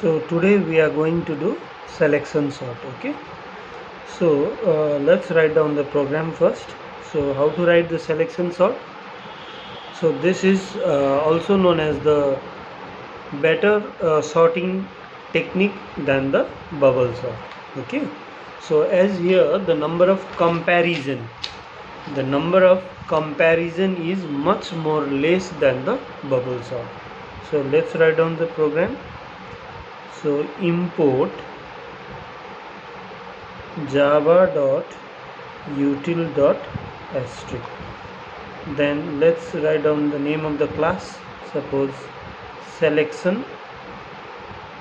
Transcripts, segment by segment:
So today we are going to do selection sort. Okay, so let's write down the program first. So how to write the selection sort? So this is also known as the better sorting technique than the bubble sort. Okay, so as here the number of comparison is much more less than the bubble sort. So let's write down the program. So import java.util.asterisk. Then let's write down the name of the class. Suppose selection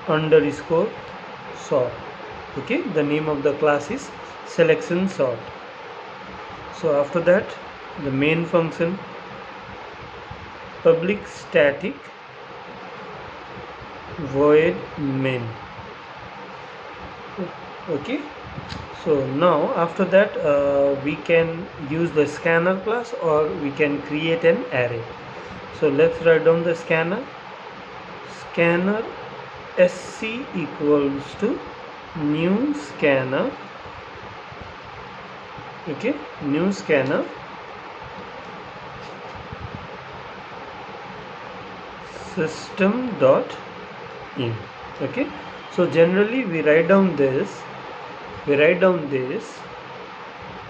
underscore sort. Okay, the name of the class is selection sort. So after that, the main function public static void main. Okay, so now after that we can use the scanner class, or we can create an array. So let's write down the scanner sc equals to new scanner. Okay, new scanner system dot in. Okay, so generally we write down this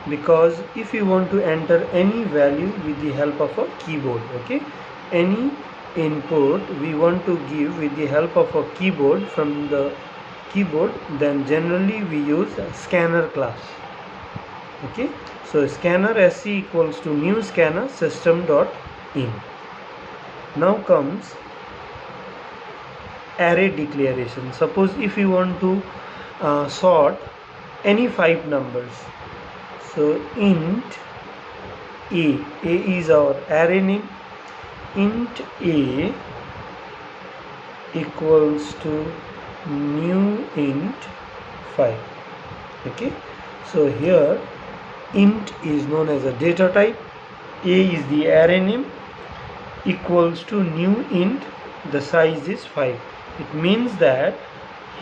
because if you want to enter any value with the help of a keyboard, okay, any input we want to give with the help of a keyboard from the keyboard, then generally we use a scanner class. Okay, so scanner sc equals to new scanner system dot in. Now comes array declaration. Suppose if you want to sort any 5 numbers, so int a is our array name, int a equals to new int 5. Okay, so here int is known as a data type, a is the array name, equals to new int, the size is 5. It means that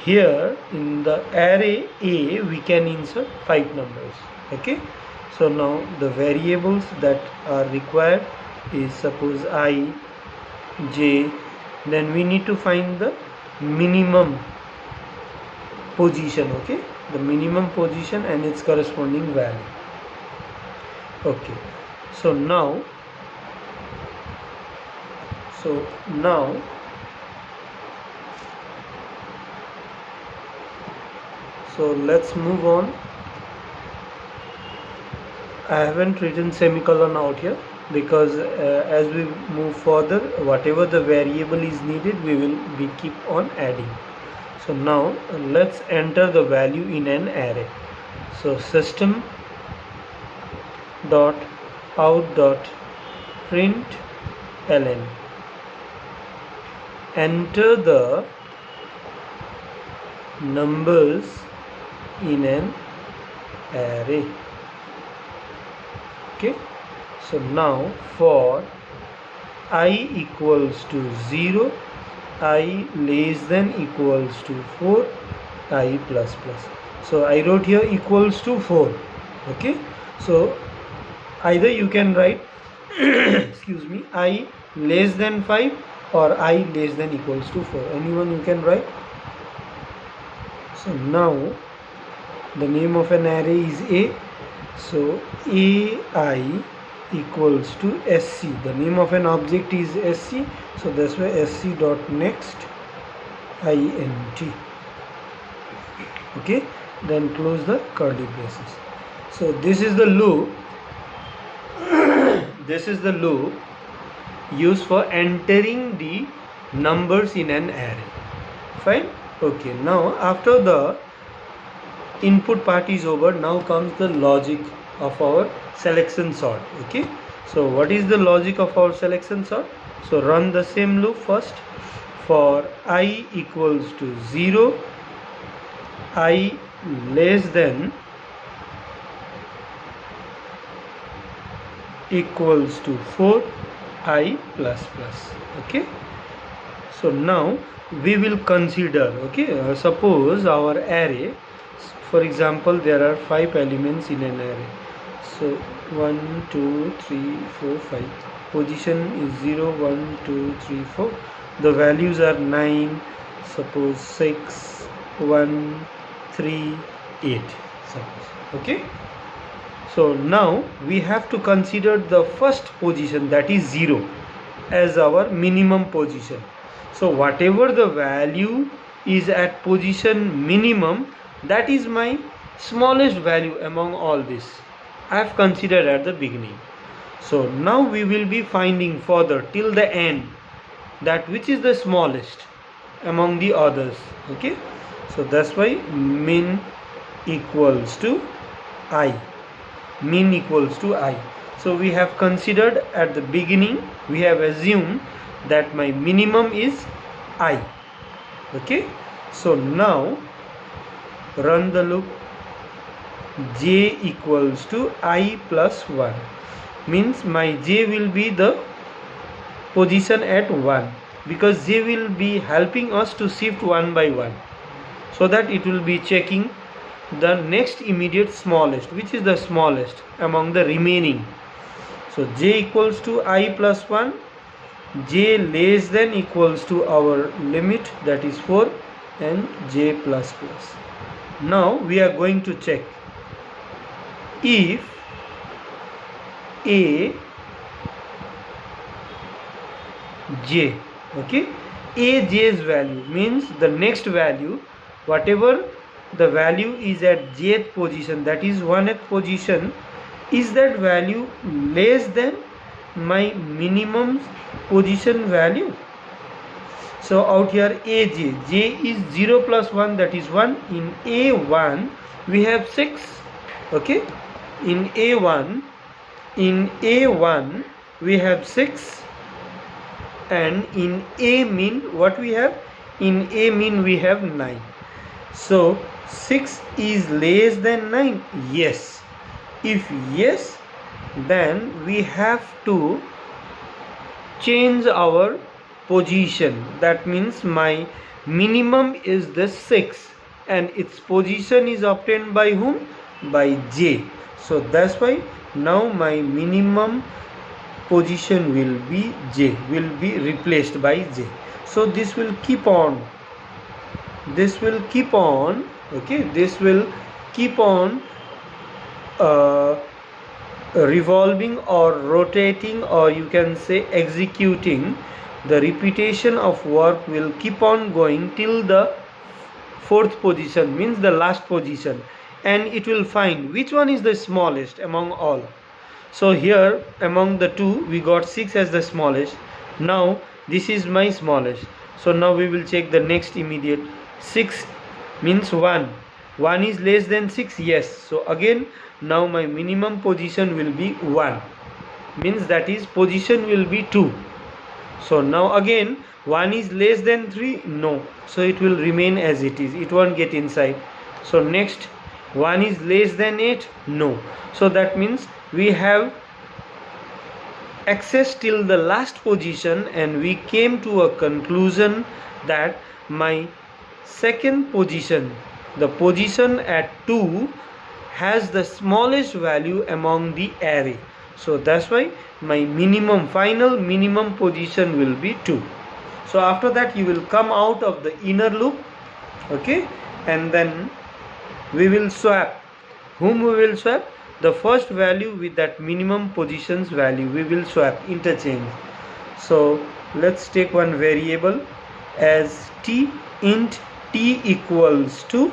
here in the array a we can insert 5 numbers. Okay, so now the variables that are required is suppose I, j, then we need to find the minimum position. Okay, the minimum position and its corresponding value. Okay, so now let's move on. I haven't written semicolon out here because as we move further, whatever the variable is needed, we will keep on adding. So now let's enter the value in an array. So system dot out dot print ln, enter the numbers in an array. Okay, so now for I equals to 0, I less than equals to 4, I plus plus. So I wrote here equals to 4. Okay, so either you can write excuse me, I less than 5 or I less than equals to 4, anyone you can write. So now the name of an array is a, so ai equals to sc, the name of an object is sc, so that's why sc dot next int. Okay, then close the curly braces. So this is the loop used for entering the numbers in an array. Fine. Okay, now after the input part is over, now comes the logic of our selection sort. Okay, so what is the logic of our selection sort? So run the same loop first. For I equals to 0, I less than equals to 4, I plus plus. Okay, So now we will consider, okay, suppose our array, for example, there are 5 elements in an array. So 1 2 3 4 5, position is 0 1 2 3 4, the values are 9, suppose 6 1 3 8, suppose. Okay, so now we have to consider the first position, that is 0, as our minimum position. So whatever the value is at position minimum, that is my smallest value among all this I have considered at the beginning. So now we will be finding further till the end that which is the smallest among the others. Okay, so that's why min equals to I. Min equals to I. So we have considered at the beginning, we have assumed that my minimum is I. Okay, so now run the loop. J equals to I plus 1, means my J will be the position at 1, because J will be helping us to shift one by one, so that it will be checking the next immediate smallest, which is the smallest among the remaining. So J equals to I plus 1, J less than equals to our limit, that is 4, and J plus plus. Now we are going to check if A J, okay, A J's value means the next value, whatever the value is at jth position, that is 1th position, is that value less than my minimum position value. So out here AJ, J is 0 plus 1, that is 1. In A1 we have 6. Okay, in A1 we have 6, and in A min what we have? In A min we have 9. So 6 is less than 9. Yes. If yes, then we have to change our position. That means my minimum is the 6 and its position is obtained by whom? By J. So that's why now my minimum position will be J, will be replaced by J. So this will keep on, okay, this will keep on revolving or rotating, or you can say executing. The repetition of work will keep on going till the 4th position, means the last position, and it will find which one is the smallest among all. So here among the two we got 6 as the smallest. Now this is my smallest. So now we will check the next immediate. 6 means 1 is less than 6. Yes. So again now my minimum position will be 1, means that is position will be 2. So now again 1 is less than 3. No. So it will remain as it is, it won't get inside. So next 1 is less than 8. No. So that means we have access till the last position, and we came to a conclusion that my second position, the position at 2, has the smallest value among the array. So that's why my minimum, final minimum position will be 2. So after that you will come out of the inner loop, okay, and then we will swap. Whom we will swap? The first value with that minimum positions value we will swap, interchange. So let's take one variable as t, int t equals to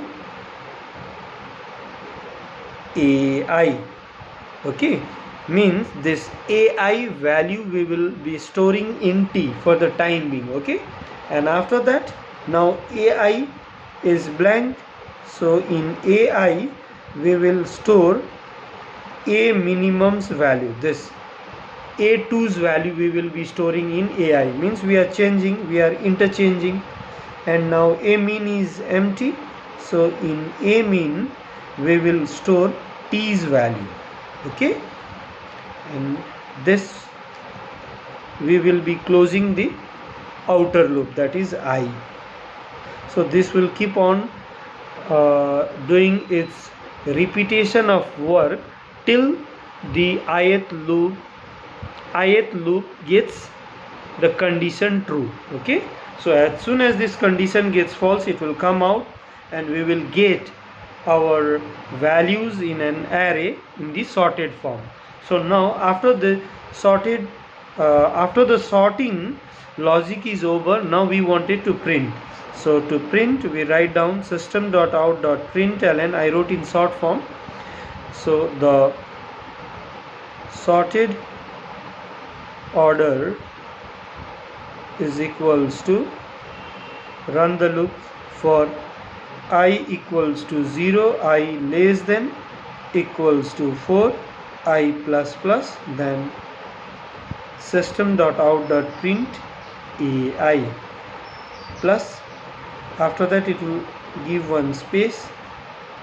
ai. Okay, means this ai value we will be storing in t for the time being. Okay, and after that now ai is blank. So in ai we will store a minimum's value. This a2's value we will be storing in ai, means we are changing, we are interchanging. And now a min is empty, so in a min we will store t's value. Okay, and this we will be closing the outer loop, that is I. So this will keep on doing its repetition of work till the ith loop gets the condition true. Okay, so as soon as this condition gets false, it will come out and we will get our values in an array in the sorted form. So now after the sorting logic is over, now we wanted to print. So to print, we write down system.out.println. I wrote in sort form. So the sorted order is equals to, run the loop for I equals to 0, I less than equals to 4, I plus plus, then system.out.print AI plus, after that it will give one space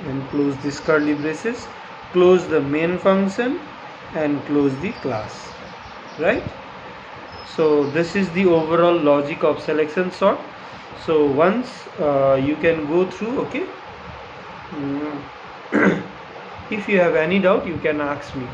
and close this curly braces, close the main function and close the class, right? So this is the overall logic of selection sort. So once you can go through, okay. If you have any doubt, you can ask me.